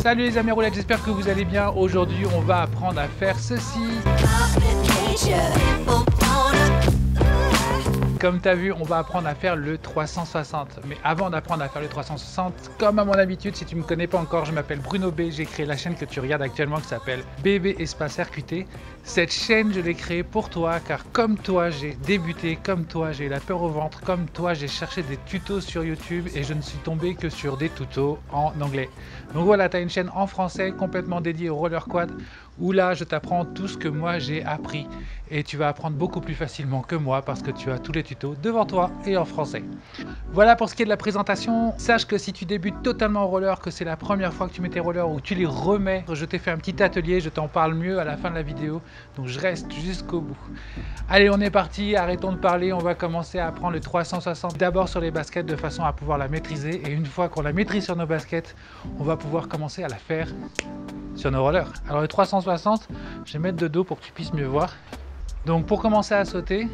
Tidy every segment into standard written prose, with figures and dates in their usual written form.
Salut les amis roulettes, j'espère que vous allez bien. Aujourd'hui, on va apprendre à faire ceci. Comme tu as vu, on va apprendre à faire le 360. Mais avant d'apprendre à faire le 360, comme à mon habitude, si tu ne me connais pas encore, je m'appelle Bruno B. J'ai créé la chaîne que tu regardes actuellement qui s'appelle BB Espace RQT. Cette chaîne, je l'ai créée pour toi, car comme toi, j'ai débuté, comme toi, j'ai eu la peur au ventre, comme toi, j'ai cherché des tutos sur YouTube et je ne suis tombé que sur des tutos en anglais. Donc voilà, tu as une chaîne en français complètement dédiée au roller quad, où là, je t'apprends tout ce que moi j'ai appris. Et tu vas apprendre beaucoup plus facilement que moi parce que tu as tous les tutos devant toi et en français. Voilà pour ce qui est de la présentation. Sache que si tu débutes totalement au roller, que c'est la première fois que tu mets tes rollers ou tu les remets, je t'ai fait un petit atelier, je t'en parle mieux à la fin de la vidéo. Donc je reste jusqu'au bout. Allez, on est parti, arrêtons de parler, on va commencer à apprendre le 360 d'abord sur les baskets de façon à pouvoir la maîtriser. Et une fois qu'on la maîtrise sur nos baskets, on va pouvoir commencer à la faire sur nos rollers. Alors le 360, je vais mettre de dos pour que tu puisses mieux voir. Donc pour commencer à sauter,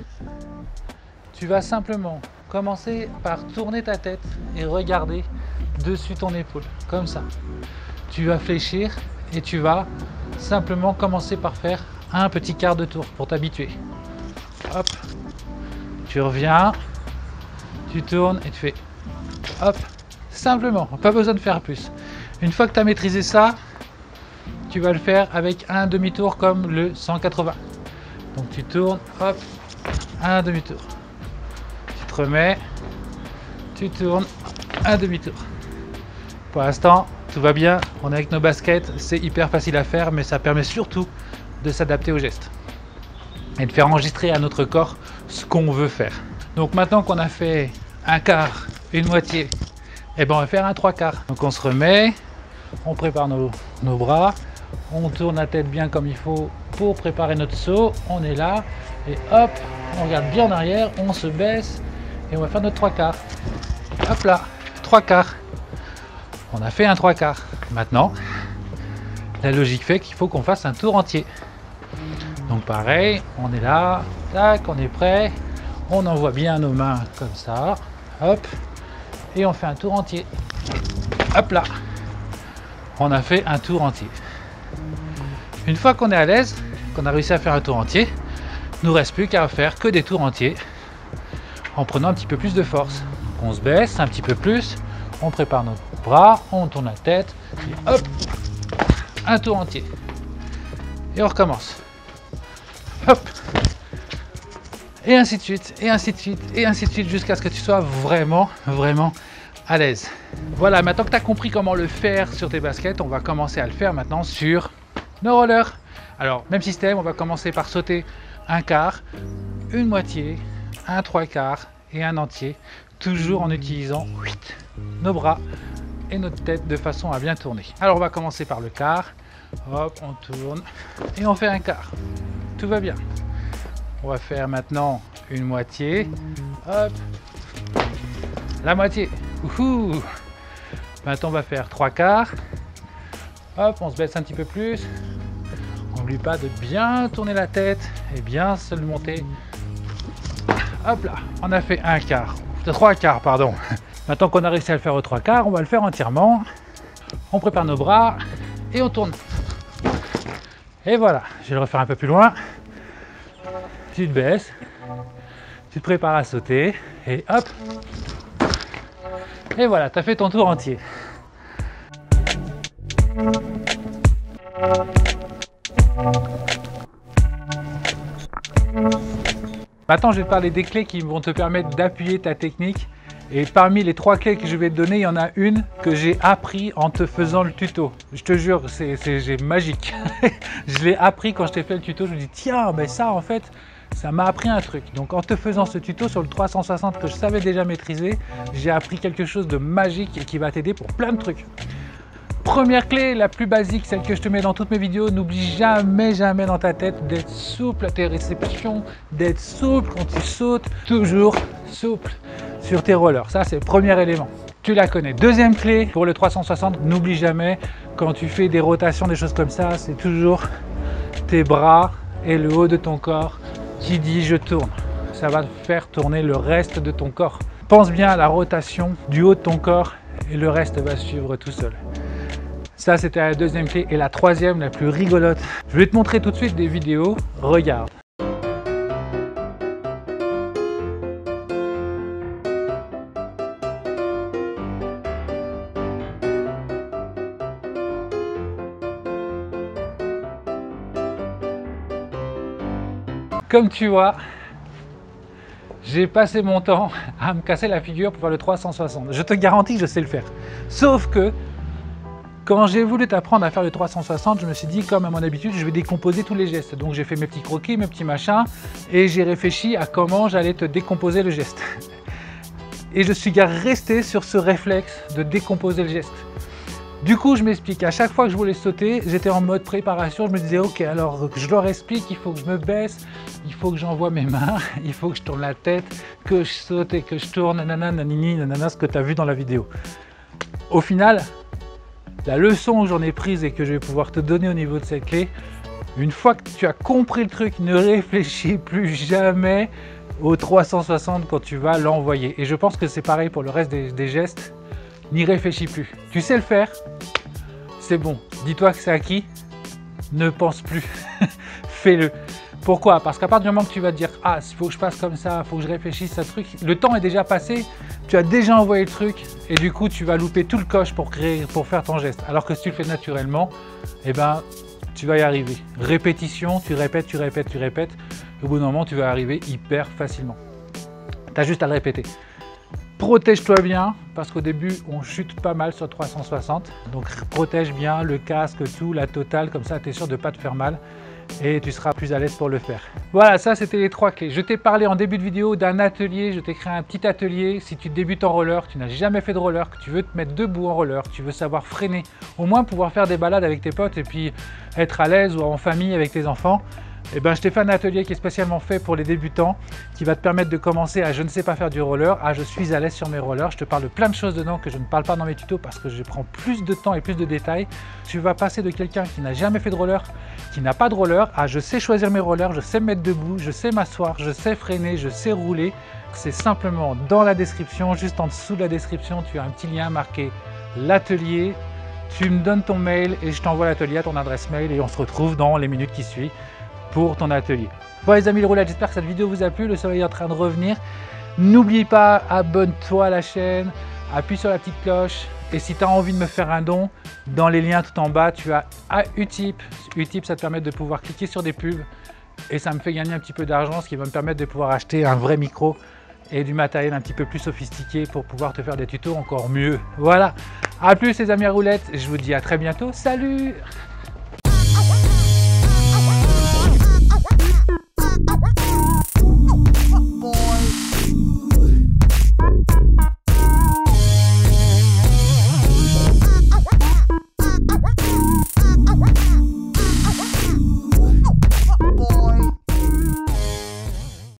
tu vas simplement commencer par tourner ta tête et regarder dessus ton épaule, comme ça. Tu vas fléchir et tu vas simplement commencer par faire un petit quart de tour pour t'habituer. Hop, tu reviens, tu tournes et tu fais hop, simplement, pas besoin de faire plus. Une fois que tu as maîtrisé ça, tu vas le faire avec un demi-tour comme le 180. Donc tu tournes, hop, un demi-tour. Tu te remets, tu tournes, un demi-tour. Pour l'instant, tout va bien. On est avec nos baskets, c'est hyper facile à faire, mais ça permet surtout de s'adapter aux gestes et de faire enregistrer à notre corps ce qu'on veut faire. Donc maintenant qu'on a fait un quart, une moitié, et ben on va faire un trois quarts. Donc on se remet, on prépare nos bras, on tourne la tête bien comme il faut pour préparer notre saut. On est là et hop, on regarde bien en arrière, on se baisse et on va faire notre trois quarts. Hop là, trois quarts. On a fait un trois quarts. Maintenant, la logique fait qu'il faut qu'on fasse un tour entier. Donc pareil, on est là, tac, on est prêt. On envoie bien nos mains comme ça, hop, et on fait un tour entier. Hop là, on a fait un tour entier. Une fois qu'on est à l'aise, qu'on a réussi à faire un tour entier, il ne nous reste plus qu'à faire que des tours entiers en prenant un petit peu plus de force. On se baisse un petit peu plus, on prépare nos bras, on tourne la tête, et hop, un tour entier. Et on recommence. Hop, et ainsi de suite, et ainsi de suite, et ainsi de suite, jusqu'à ce que tu sois vraiment à l'aise. Voilà, maintenant que tu as compris comment le faire sur tes baskets, on va commencer à le faire maintenant sur nos rollers. Alors, même système, on va commencer par sauter un quart, une moitié, un trois quarts et un entier, toujours en utilisant nos bras et notre tête de façon à bien tourner. Alors, on va commencer par le quart. Hop, on tourne et on fait un quart. Tout va bien. On va faire maintenant une moitié. Hop, la moitié. Ouhou. Maintenant, on va faire trois quarts. Hop, on se baisse un petit peu plus. N'oublie pas de bien tourner la tête et bien se le monter. Hop là, on a fait un quart, trois quarts pardon. Maintenant qu'on a réussi à le faire au trois quarts, on va le faire entièrement. On prépare nos bras et on tourne. Et voilà, je vais le refaire un peu plus loin. Tu te baisses, tu te prépares à sauter et hop. Et voilà, tu as fait ton tour entier. Maintenant, je vais te parler des clés qui vont te permettre d'appuyer ta technique. Et parmi les trois clés que je vais te donner, il y en a une que j'ai appris en te faisant le tuto. Je te jure, c'est magique. Je l'ai appris quand je t'ai fait le tuto. Je me dis, tiens, mais ça, en fait, ça m'a appris un truc. Donc, en te faisant ce tuto sur le 360 que je savais déjà maîtriser, j'ai appris quelque chose de magique et qui va t'aider pour plein de trucs. Première clé, la plus basique, celle que je te mets dans toutes mes vidéos, n'oublie jamais dans ta tête d'être souple à tes réceptions, d'être souple quand tu sautes, toujours souple sur tes rollers. Ça, c'est le premier élément. Tu la connais. Deuxième clé, pour le 360, n'oublie jamais, quand tu fais des rotations, des choses comme ça, c'est toujours tes bras et le haut de ton corps qui dit je tourne. Ça va faire tourner le reste de ton corps. Pense bien à la rotation du haut de ton corps et le reste va suivre tout seul. Ça, c'était la deuxième clé. Et la troisième, la plus rigolote. Je vais te montrer tout de suite des vidéos. Regarde. Comme tu vois, j'ai passé mon temps à me casser la figure pour faire le 360. Je te garantis que je sais le faire. Sauf que quand j'ai voulu t'apprendre à faire le 360, je me suis dit, comme à mon habitude, je vais décomposer tous les gestes. Donc j'ai fait mes petits croquis, mes petits machins, et j'ai réfléchi à comment j'allais te décomposer le geste. Et je suis resté sur ce réflexe de décomposer le geste. Du coup, je m'explique, à chaque fois que je voulais sauter, j'étais en mode préparation, je me disais, ok, alors je leur explique, il faut que je me baisse, il faut que j'envoie mes mains, il faut que je tourne la tête, que je saute et que je tourne, nanana, nanini, nanana, ce que tu as vu dans la vidéo. Au final, la leçon que j'en ai prise et que je vais pouvoir te donner au niveau de cette clé, une fois que tu as compris le truc, ne réfléchis plus jamais au 360 quand tu vas l'envoyer. Et je pense que c'est pareil pour le reste des gestes. N'y réfléchis plus. Tu sais le faire, c'est bon. Dis-toi que c'est acquis. Ne pense plus. Fais-le. Pourquoi? Parce qu'à partir du moment que tu vas te dire « Ah, il faut que je fasse comme ça, il faut que je réfléchisse à ce truc », le temps est déjà passé, tu as déjà envoyé le truc et du coup, tu vas louper tout le coche pour faire ton geste. Alors que si tu le fais naturellement, eh ben, tu vas y arriver. Répétition, tu répètes, tu répètes, tu répètes. Au bout d'un moment, tu vas arriver hyper facilement. Tu as juste à le répéter. Protège-toi bien, parce qu'au début, on chute pas mal sur 360. Donc, protège bien le casque, tout, la totale, comme ça, tu es sûr de ne pas te faire mal. Et tu seras plus à l'aise pour le faire. Voilà, ça c'était les 3 clés. Je t'ai parlé en début de vidéo d'un atelier, je t'ai créé un petit atelier. Si tu débutes en roller, tu n'as jamais fait de roller, que tu veux te mettre debout en roller, que tu veux savoir freiner, au moins pouvoir faire des balades avec tes potes et puis être à l'aise ou en famille avec tes enfants, eh ben, je t'ai fait un atelier qui est spécialement fait pour les débutants, qui va te permettre de commencer à je ne sais pas faire du roller, à je suis à l'aise sur mes rollers. Je te parle de plein de choses dedans que je ne parle pas dans mes tutos parce que je prends plus de temps et plus de détails. Tu vas passer de quelqu'un qui n'a jamais fait de roller, qui n'a pas de roller, à je sais choisir mes rollers, je sais me mettre debout, je sais m'asseoir, je sais freiner, je sais rouler. C'est simplement dans la description, juste en dessous de la description, tu as un petit lien marqué l'atelier. Tu me donnes ton mail et je t'envoie l'atelier à ton adresse mail et on se retrouve dans les minutes qui suivent pour ton atelier. Bon les amis, le roulette, j'espère que cette vidéo vous a plu. Le soleil est en train de revenir. N'oublie pas, abonne-toi à la chaîne, appuie sur la petite cloche. Et si tu as envie de me faire un don, dans les liens tout en bas, tu as Utip. Utip, ça te permet de pouvoir cliquer sur des pubs. Et ça me fait gagner un petit peu d'argent, ce qui va me permettre de pouvoir acheter un vrai micro et du matériel un petit peu plus sophistiqué pour pouvoir te faire des tutos encore mieux. Voilà, à plus les amis à roulettes, je vous dis à très bientôt, salut!